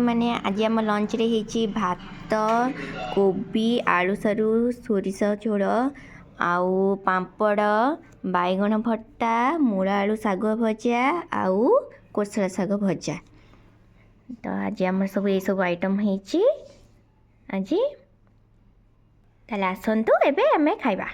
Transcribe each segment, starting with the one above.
मैंने आज आम लंच रे हेची भात कोबी आलू सारू सोरिष झोल आउ पापड़ बैगण भट्टा मूला आलू शाग भजा आउ कोसला शाग भजा। तो आज आम सब ये सब आइटम हेची आज ताले आसंतु एबे आमे खाइबा।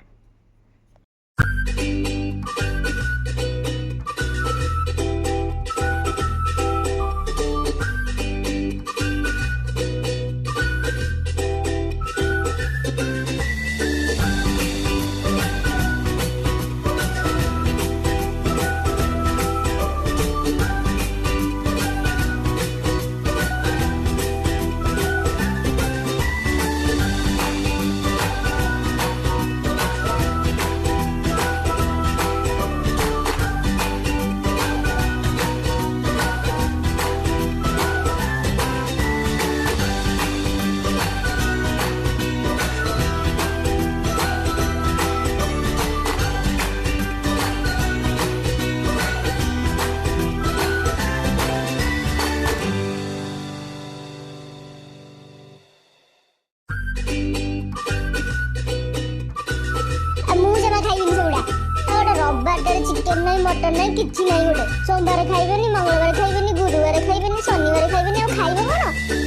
चिकेन नहीं मटन नहीं किछि नहीं गोटे सोमवार खाइबेनी मंगलवार खाइबेनी गुरुवार खाइबेनी शनिवार खाइबेनी और खाइबे कोन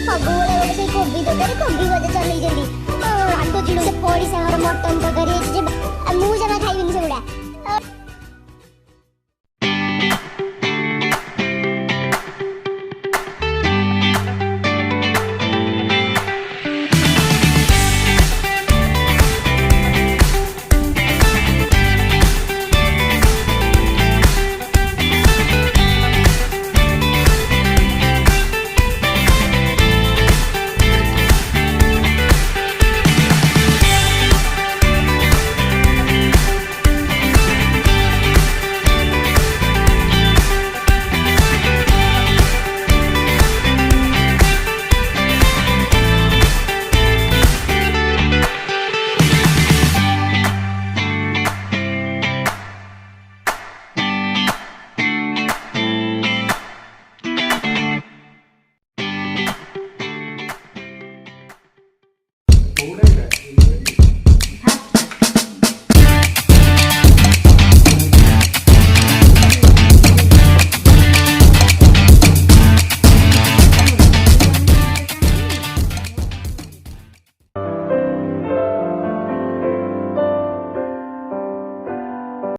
सब गोटे गोटे से कोबी तरकारी कोबी भजा चलै जंदी राग चिड़ो से पड़ी से हमर मटन तरकारी